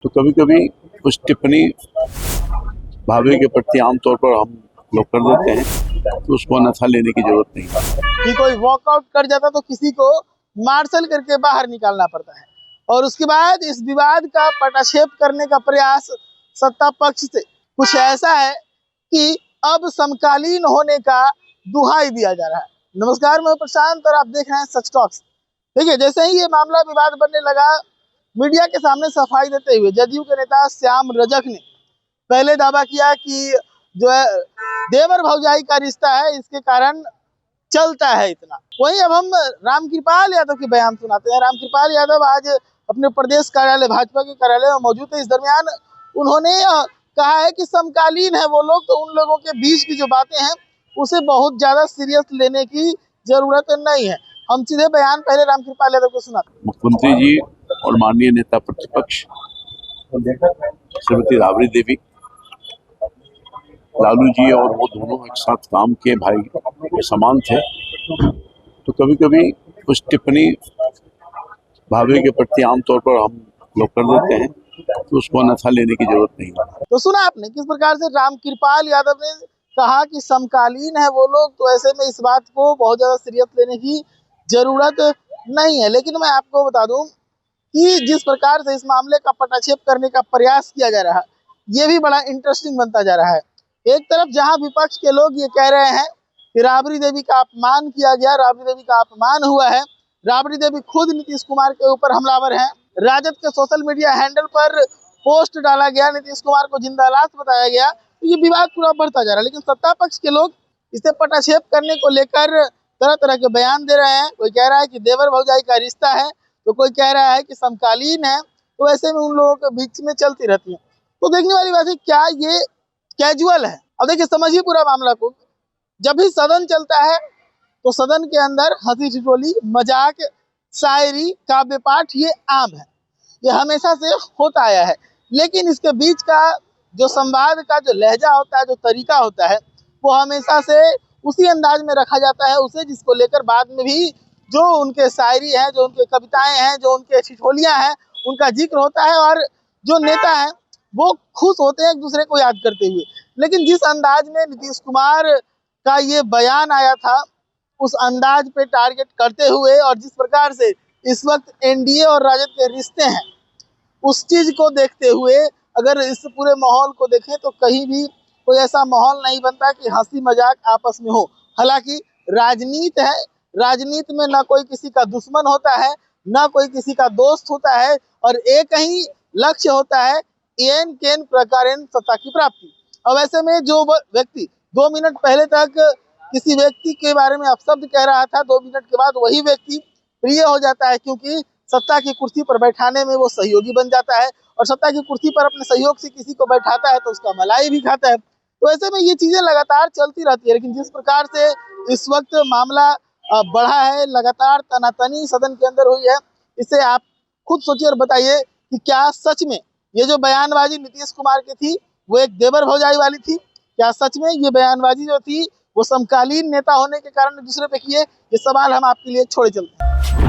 तो कभी कभी कुछ टिप्पणी भावे के प्रति आमतौर पर हम लोग कर देते हैं, तो उसको अन्यथा लेने की जरूरत नहीं है। कि कोई वॉकआउट कर जाता तो किसी को मार्शल करके बाहर निकालना पड़ता है, और उसके बाद इस विवाद का पटाक्षेप करने का प्रयास सत्ता पक्ष से कुछ ऐसा है कि अब समकालीन होने का दुहाई दिया जा रहा है। नमस्कार, मैं प्रशांत और आप देख रहे हैं सच टॉक्स। देखिए, जैसे ही ये मामला विवाद बनने लगा, मीडिया के सामने सफाई देते हुए जदयू के नेता श्याम रजक ने पहले दावा किया कि जो है देवर भौजाई का रिश्ता है, इसके कारण चलता है इतना। वहीं अब हम रामकृपाल यादव के बयान सुनाते हैं। रामकृपाल यादव आज अपने प्रदेश कार्यालय भाजपा के कार्यालय में मौजूद है। इस दरमियान उन्होंने कहा है कि समकालीन है वो लोग, तो उन लोगों के बीच की जो बातें हैं उसे बहुत ज्यादा सीरियस लेने की जरूरत नहीं है। हम सीधे बयान पहले रामकृपाल यादव को सुनाते हैं। मुख्यमंत्री जी और माननीय नेता प्रतिपक्ष श्रीमती राबड़ी देवी, लालू जी और वो दोनों एक साथ काम किए, भाई के समान थे। तो कभी कभी कुछ टिप्पणी भावे के प्रति आमतौर पर हम लोग कर देते हैं, तो उसको अन्यथा लेने की जरूरत नहीं है। तो सुना आपने किस प्रकार से रामकृपाल यादव ने कहा कि समकालीन है वो लोग, तो ऐसे में इस बात को बहुत ज्यादा सीरियस लेने की जरूरत नहीं है। लेकिन मैं आपको बता दूं कि जिस प्रकार से इस मामले का पटाक्षेप करने का प्रयास किया जा रहा है, ये भी बड़ा इंटरेस्टिंग बनता जा रहा है। एक तरफ जहां विपक्ष के लोग ये कह रहे हैं कि राबड़ी देवी का अपमान किया गया, राबड़ी देवी का अपमान हुआ है, राबड़ी देवी खुद नीतीश कुमार के ऊपर हमलावर हैं, राजद के सोशल मीडिया हैंडल पर पोस्ट डाला गया, नीतीश कुमार को जिंदा लाश बताया गया, तो ये विवाद पूरा बढ़ता जा रहा है। लेकिन सत्ता पक्ष के लोग इसे पटाक्षेप करने को लेकर तरह तरह के बयान दे रहे हैं। कोई कह रहा है कि देवर भौजाई का रिश्ता है, तो कोई कह रहा है कि समकालीन है, तो ऐसे में उन लोगों के बीच में चलती रहती है। तो देखने वाली बात है, क्या ये कैजुअल है? अब देखिए, समझिए पूरा मामला को। जब भी सदन चलता है तो सदन के अंदर हंसी ठिठोली, मजाक, शायरी, काव्य पाठ ये आम है, ये हमेशा से होता आया है। लेकिन इसके बीच का जो संवाद का जो लहजा होता है, जो तरीका होता है, वो हमेशा से उसी अंदाज में रखा जाता है उसे, जिसको लेकर बाद में भी जो उनके शायरी है, जो उनके कविताएं हैं, जो उनके ठिठोलियां हैं, उनका जिक्र होता है। और जो नेता है वो खुश होते हैं एक दूसरे को याद करते हुए। लेकिन जिस अंदाज में नीतीश कुमार का ये बयान आया था, उस अंदाज पे टारगेट करते हुए, और जिस प्रकार से इस वक्त एनडीए और राजद के रिश्ते हैं, उस चीज को देखते हुए अगर इस पूरे माहौल को देखें तो कहीं भी कोई ऐसा माहौल नहीं बनता कि हंसी मजाक आपस में हो। हालांकि राजनीति है, राजनीति में ना कोई किसी का दुश्मन होता है, ना कोई किसी का दोस्त होता है, और एक ही लक्ष्य होता है, एन केन प्रकारेण सत्ता की प्राप्ति। अब ऐसे में जो व्यक्ति 2 मिनट पहले तक किसी व्यक्ति के बारे में अपशब्द कह रहा था, 2 मिनट के बाद वही व्यक्ति प्रिय हो जाता है, क्योंकि सत्ता की कुर्सी पर बैठाने में वो सहयोगी बन जाता है, और सत्ता की कुर्सी पर अपने सहयोग से किसी को बैठाता है तो उसका मलाई भी खाता है। तो ऐसे में ये चीजें लगातार चलती रहती है। लेकिन जिस प्रकार से इस वक्त मामला बढ़ा है, लगातार तनातनी सदन के अंदर हुई है, इसे आप खुद सोचिए और बताइए कि क्या सच में ये जो बयानबाजी नीतीश कुमार की थी वो एक देवर भौजाई वाली थी? क्या सच में ये बयानबाजी जो थी वो समकालीन नेता होने के कारण दूसरे पे किए? ये सवाल हम आपके लिए छोड़े चलते हैं।